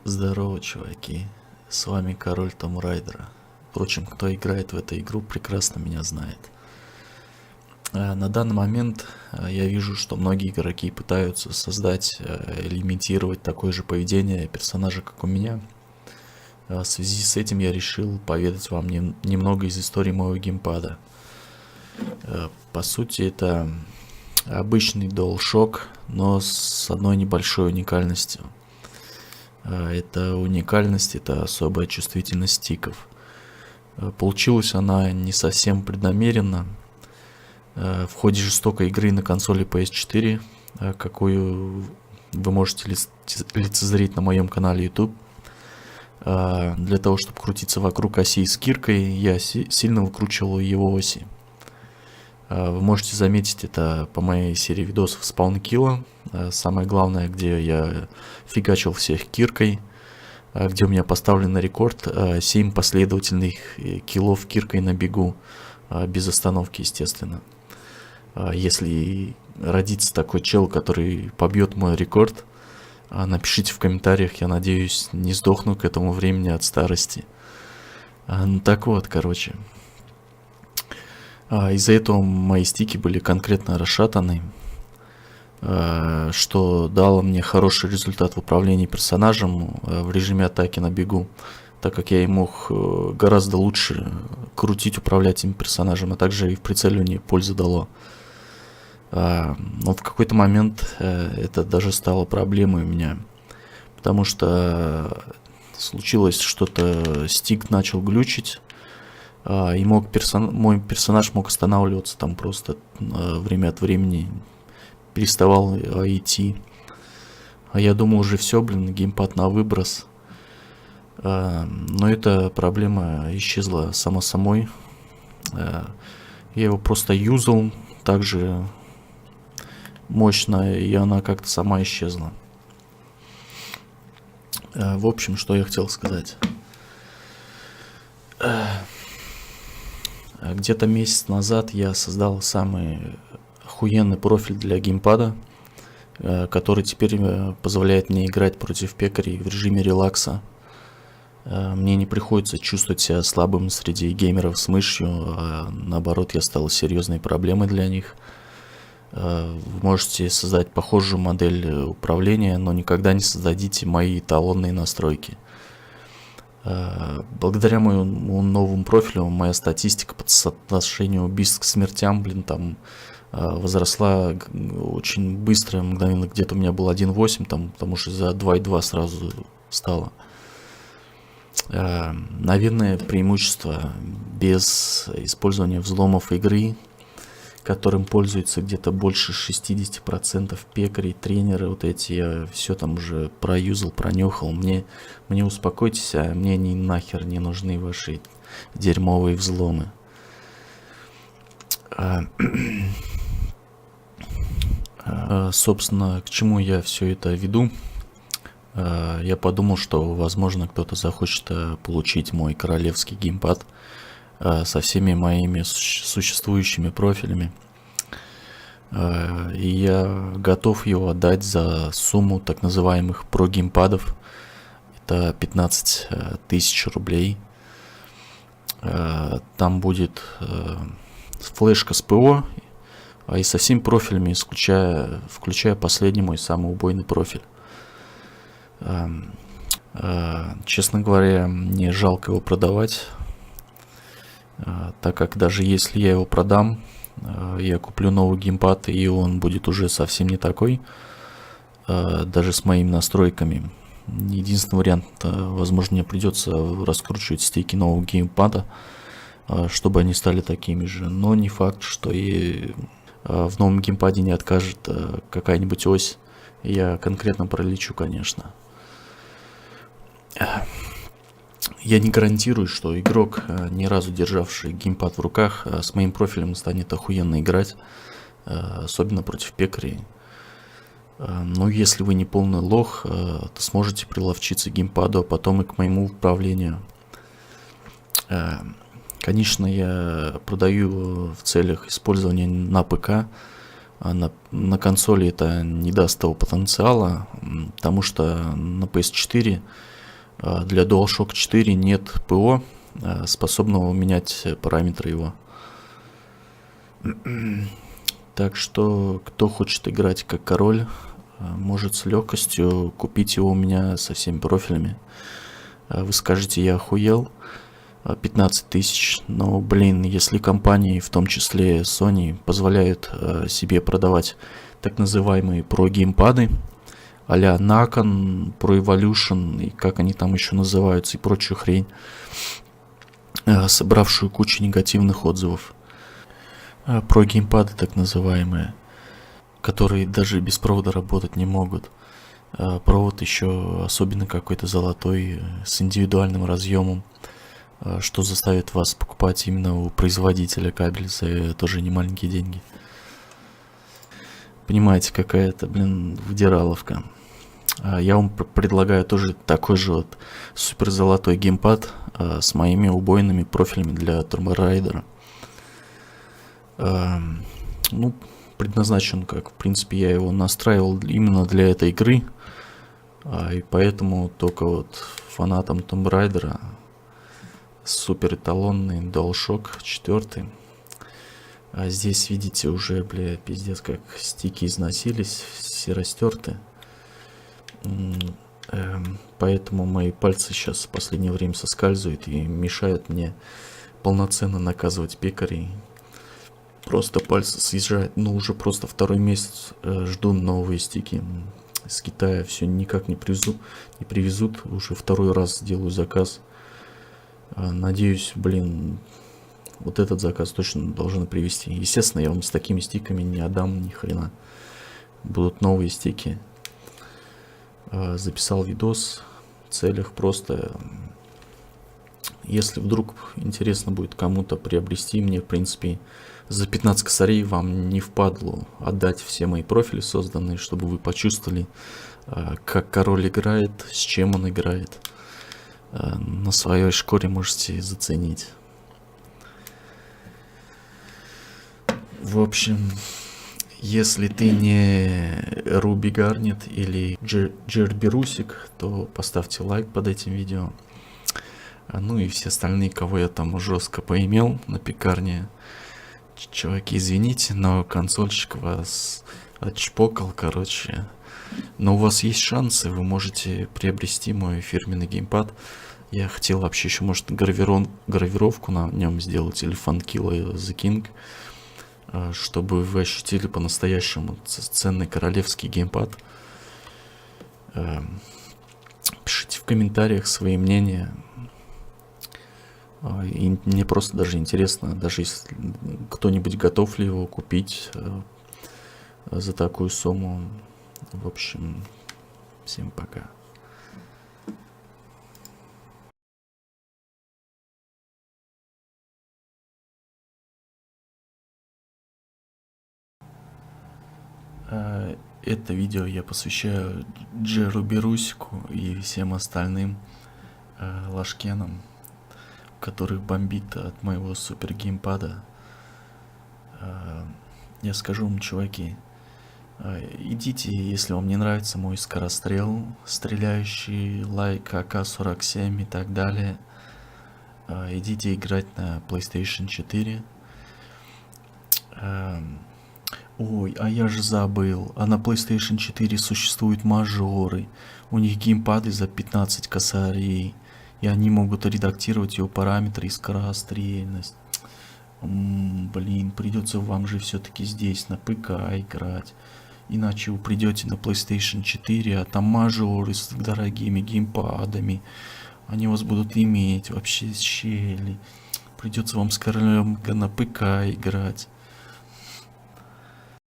Здорово, чуваки. С вами король Том Райдера. Впрочем, кто играет в эту игру, прекрасно меня знает. На данный момент я вижу, что многие игроки пытаются создать или имитировать такое же поведение персонажа, как у меня. В связи с этим я решил поведать вам немного из истории моего геймпада. По сути, это обычный DualShock, но с одной небольшой уникальностью. Это уникальность, это особая чувствительность стиков. Получилась она не совсем преднамеренно. В ходе жестокой игры на консоли PS4, какую вы можете лицезреть на моем канале YouTube, для того, чтобы крутиться вокруг оси с киркой, я сильно выкручивал его оси. Вы можете заметить это по моей серии видосов спаункилла. Самое главное, где я фигачил всех киркой, где у меня поставлен на рекорд 7 последовательных киллов киркой на бегу, без остановки, естественно. Если родится такой чел, который побьет мой рекорд, напишите в комментариях, я надеюсь, не сдохну к этому времени от старости. Ну так вот, короче. Из-за этого мои стики были конкретно расшатаны, что дало мне хороший результат в управлении персонажем в режиме атаки на бегу, так как я и мог гораздо лучше крутить, управлять этим персонажем, а также и в прицеливании пользу дало. Но в какой-то момент это даже стало проблемой у меня, потому что случилось что-то, стик начал глючить, и мой персонаж мог останавливаться там просто время от времени, переставал идти. А я думал, уже все, геймпад на выброс. Но эта проблема исчезла сама собой. Я его просто юзал так же мощно, и она как-то сама исчезла. В общем, что я хотел сказать. Где-то месяц назад я создал самый охуенный профиль для геймпада, который теперь позволяет мне играть против пекарей в режиме релакса. Мне не приходится чувствовать себя слабым среди геймеров с мышью, а наоборот, я стал серьезной проблемой для них. Вы можете создать похожую модель управления, но никогда не создадите мои эталонные настройки. Благодаря моему новому профилю моя статистика по соотношению убийств к смертям, возросла очень быстро, мгновенно. Где-то у меня был 1.8, потому что за 2.2 сразу стало. Наверное, преимущество без использования взломов игры, которым пользуется где-то больше 60% пекарей, тренеры вот эти, я все там уже проюзал, пронюхал. Мне успокойтесь, а мне нахер не нужны ваши дерьмовые взломы. Собственно, к чему я все это веду? Я подумал, что, возможно, кто-то захочет получить мой королевский геймпад со всеми моими существующими профилями. И я готов его отдать за сумму так называемых про-геймпадов. Это 15 тысяч рублей. Там будет флешка с ПО, и со всеми профилями, включая последний мой самый убойный профиль. Честно говоря, мне жалко его продавать, так как даже если я его продам, я куплю новый геймпад, и он будет уже совсем не такой, даже с моими настройками. Единственный вариант, возможно, мне придется раскручивать стики нового геймпада, чтобы они стали такими же, но не факт, что и в новом геймпаде не откажет какая-нибудь ось. Я конкретно пролечу, конечно. Я не гарантирую, что игрок, ни разу державший геймпад в руках, с моим профилем станет охуенно играть, особенно против пекарей. Но если вы не полный лох, то сможете приловчиться к геймпаду, а потом и к моему управлению. Конечно, я продаю в целях использования на ПК, а на консоли это не даст того потенциала, потому что на PS4 Для DualShock 4 нет ПО, способного менять параметры его. Так что, кто хочет играть как король, может с легкостью купить его у меня со всеми профилями. Вы скажете, я охуел, 15 тысяч, но, блин, если компании, в том числе Sony, позволяют себе продавать так называемые про-геймпады, а-ля Nakon, Pro Evolution, и как они там еще называются, и прочую хрень, собравшую кучу негативных отзывов. Про-геймпады так называемые, которые даже без провода работать не могут. Провод еще особенно какой-то золотой, с индивидуальным разъемом, что заставит вас покупать именно у производителя кабель за тоже не маленькие деньги. Понимаете, какая-то, блин, вдираловка. Я вам предлагаю тоже такой же вот супер золотой геймпад с моими убойными профилями для Tomb Raider. Ну, предназначен как, в принципе, я его настраивал именно для этой игры. И поэтому только вот фанатам Tomb Raider супер эталонный DualShock 4. А здесь, видите, уже, бля, пиздец, как стики износились, все растерты. Поэтому мои пальцы сейчас в последнее время соскальзывают и мешают мне полноценно наказывать пекарей. Просто пальцы съезжают, ну уже просто второй месяц жду новые стики. С Китая все никак не привезут. Уже второй раз делаю заказ. Надеюсь, блин, вот этот заказ точно должен привезти. Естественно, я вам с такими стиками не отдам ни хрена. Будут новые стики. Записал видос в целях просто, если вдруг интересно будет кому-то приобрести, мне в принципе за 15 косарей вам не впадлу отдать все мои профили созданные, чтобы вы почувствовали, как король играет, с чем он играет. На своей шкуре можете заценить. В общем, если ты не Руби Гарнет или Джерберусик, то поставьте лайк под этим видео. Ну и все остальные, кого я там жестко поимел на пекарне. Чуваки, извините, но консольщик вас отчпокал, короче. Но у вас есть шансы, вы можете приобрести мой фирменный геймпад. Я хотел вообще еще, может, гравировку на нем сделать, или Funkill the King, чтобы вы ощутили по-настоящему ценный королевский геймпад. Пишите в комментариях свои мнения. И мне просто даже интересно, даже если кто-нибудь готов ли его купить за такую сумму. В общем, всем пока. Это видео я посвящаю Джеру Берусику и всем остальным лашкенам, которых бомбит от моего супер геймпада. Я скажу вам, чуваки, идите, если вам не нравится мой скорострел, стреляющий, лайк АК-47 и так далее, идите играть на PlayStation 4. Ой, а я же забыл, а на PlayStation 4 существуют мажоры, у них геймпады за 15 косарей, и они могут редактировать его параметры и скорострельность. Блин, придется вам же все-таки здесь на ПК играть, иначе вы придете на PlayStation 4, а там мажоры с дорогими геймпадами, они вас будут иметь вообще щели, придется вам с королем на ПК играть.